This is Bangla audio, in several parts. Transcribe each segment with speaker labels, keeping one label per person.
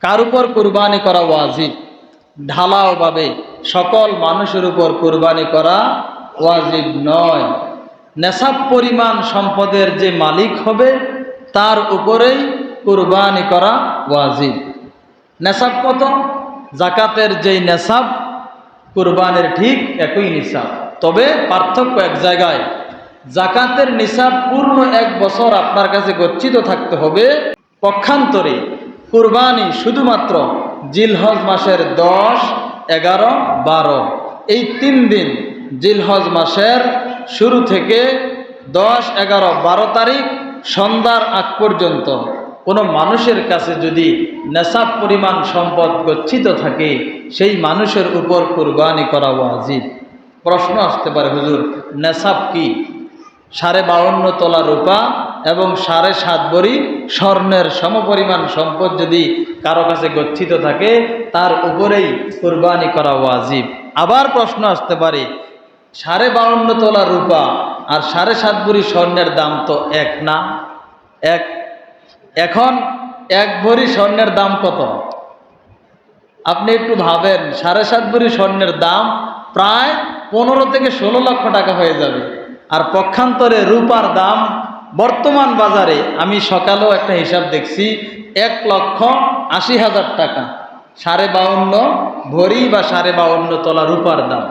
Speaker 1: কার উপর কুরবানি করা ওয়াজিব? ঢালাওভাবে সকল মানুষের উপর কুরবানি করা ওয়াজিব নয়। নেশাব পরিমাণ সম্পদের যে মালিক হবে তার উপরেই কুরবানি করা ওয়াজিব। নেশাব কত? জাকাতের যেই নেশাব কুরবানির ঠিক একই নিসাব, তবে পার্থক্য এক জায়গায়। জাকাতের নিসাব পূর্ণ 1 বছর আপনার কাছে গচ্ছিত থাকতে হবে। পক্ষান্তরে কুরবানি শুধুমাত্র জিলহজ মাসের 10, 11, 12 এই 3 দিন, জিলহজ মাসের শুরু থেকে 10, 11, 12 তারিখ সন্ধ্যার আগ পর্যন্ত কোনো মানুষের কাছে যদি নেশাব পরিমাণ সম্পদ গচ্ছিত থাকে সেই মানুষের উপর কুরবানি করা ওয়াজিব। প্রশ্ন আসতে পারে, হুজুর নেশাব কি? 52.5 তোলা রূপা এবং 7.5 ভরি স্বর্ণের সমপরিমাণ সম্পদ যদি কারো কাছে গচ্ছিত থাকে তার উপরেই কুরবানি করা ওয়াজিব। আবার প্রশ্ন আসতে পারে, 52.5 তোলা রূপা আর 7.5 ভরি স্বর্ণের দাম তো এক না? এক। এখন 1 ভরি স্বর্ণের দাম কত? আপনি একটু ভাবেন, 7.5 ভরি স্বর্ণের দাম প্রায় 15 থেকে 16 লক্ষ টাকা হয়ে যাবে। আর পক্ষান্তরে রূপার দাম বর্তমান বাজারে, আমি সকালেও একটা হিসাব দেখছি, 1,80,000 টাকা 52.5 ভরি বা 52.5 তোলা রূপার দাম।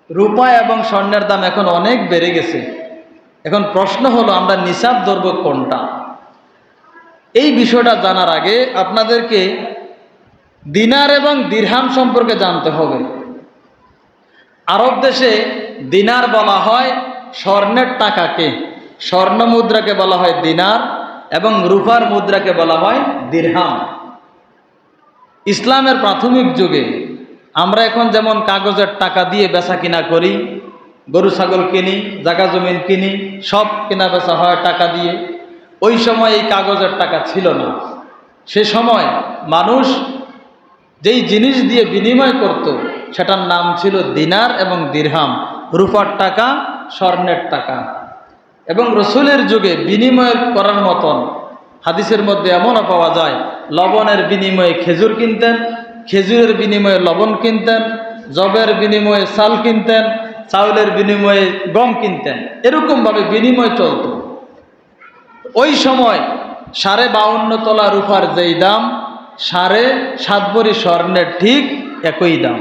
Speaker 1: রূপা এবং স্বর্ণের দাম এখন অনেক বেড়ে গেছে। এখন প্রশ্ন হলো, আমরা নিসাব ধরব কোনটা? এই বিষয়টা জানার আগে আপনাদেরকে দিনার এবং দিরহাম সম্পর্কে জানতে হবে। আরব দেশে দিনার বলা হয় স্বর্ণের টাকাকে, স্বর্ণ মুদ্রাকে বলা হয় দিনার এবং রূপার মুদ্রাকে বলা হয় দিরহাম। ইসলামের প্রাথমিক যুগে আমরা এখন যেমন কাগজের টাকা দিয়ে বেচা কিনা করি, গরু ছাগল কিনি, জায়গা জমিন কিনি, সব কেনা বেচা হয় টাকা দিয়ে। ওই সময় এই কাগজের টাকা ছিল না। সে সময় মানুষ যেই জিনিস দিয়ে বিনিময় করত সেটার নাম ছিল দিনার এবং দিরহাম, রূপার টাকা, স্বর্ণের টাকা। এবং রসুলের যুগে বিনিময় করার মতন হাদিসের মধ্যে এমনও পাওয়া যায়, লবণের বিনিময়ে খেজুর কিনতেন, খেজুরের বিনিময়ে লবণ কিনতেন, জবের বিনিময়ে চাল কিনতেন, চাউলের বিনিময়ে গম কিনতেন। এরকমভাবে বিনিময় চলত। ওই সময় 52.5 তোলা রূপার যেই দাম, 7.5 ভরি স্বর্ণের ঠিক একই দাম।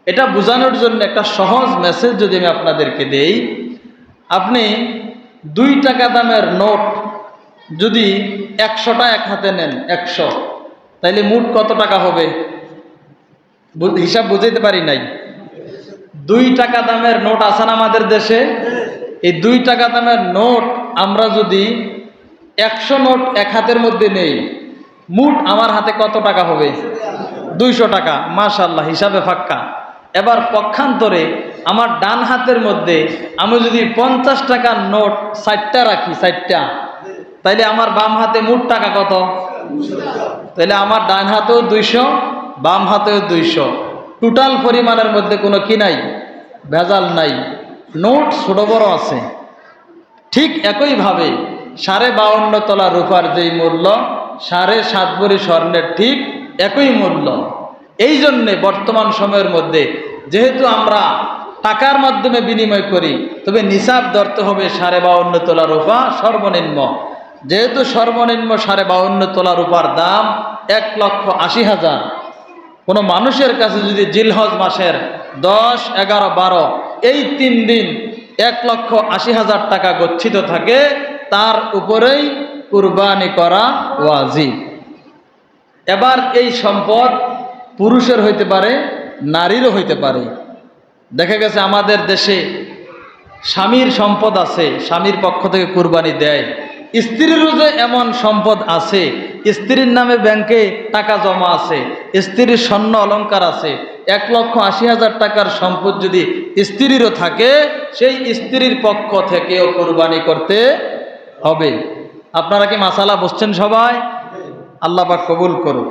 Speaker 1: এটা বোঝানোর জন্য একটা সহজ মেসেজ যদি আমি আপনাদেরকে দেই, আপনি 2 টাকা দামের নোট যদি 100টা এক হাতে নেন, 100, তাইলে মোট কত টাকা হবে? হিসাব বুঝাইতে পারি নাই। 2 টাকা দামের নোট আছে না আমাদের দেশে? এই 2 টাকা দামের নোট আমরা যদি 100 নোট এক হাতের মধ্যে নেই, মোট আমার হাতে কত টাকা হবে? 200 টাকা। মাশাআল্লাহ, হিসাবে ফাক্কা। এবার পক্ষান্তরে আমার ডান হাতের মধ্যে আমি যদি 50 টাকার নোট 4টা রাখি, 4টা, তাইলে আমার বাম হাতে মোট টাকা কত? তাইলে আমার ডান হাতেও 200, বাম হাতেও 200, টোটাল পরিমাণের মধ্যে কোনো কি নাই? ভেজাল নাই। নোট ছোট বড় আছে। ঠিক একইভাবে 52.5 তোলা রূপার যেই মূল্য, 7.5 ভরি স্বর্ণের ঠিক একই মূল্য। এই জন্যে বর্তমান সময়ের মধ্যে যেহেতু আমরা টাকার মাধ্যমে বিনিময় করি, তবে নিসাব ধরতে হবে 52.5 তোলা রূপা সর্বনিম্ন। যেহেতু সর্বনিম্ন 52.5 তোলা রূপার দাম 1,80,000, কোনো মানুষের কাছে যদি জিলহজ মাসের 10, 11, 12 এই 3 দিন 1,80,000 টাকা গচ্ছিত থাকে, তার উপরেই কুরবানি করা ওয়াজিব। এবার এই সম্পদ পুরুষের হইতে পারে, নারীরও হইতে পারে। দেখা গেছে আমাদের দেশে স্বামীর সম্পদ আছে, স্বামীর পক্ষ থেকে কুরবানি দেয়। স্ত্রীরও যে এমন সম্পদ আছে, স্ত্রীর নামে ব্যাংকে টাকা জমা আছে, স্ত্রীর স্বর্ণ অলংকার আছে, 1,80,000 টাকার সম্পদ যদি স্ত্রীরও থাকে, সেই স্ত্রীর পক্ষ থেকেও কুরবানি করতে হবে। আপনারা কি মাসালা বুঝছেন সবাই? আল্লাহ পাক কবুল করুন।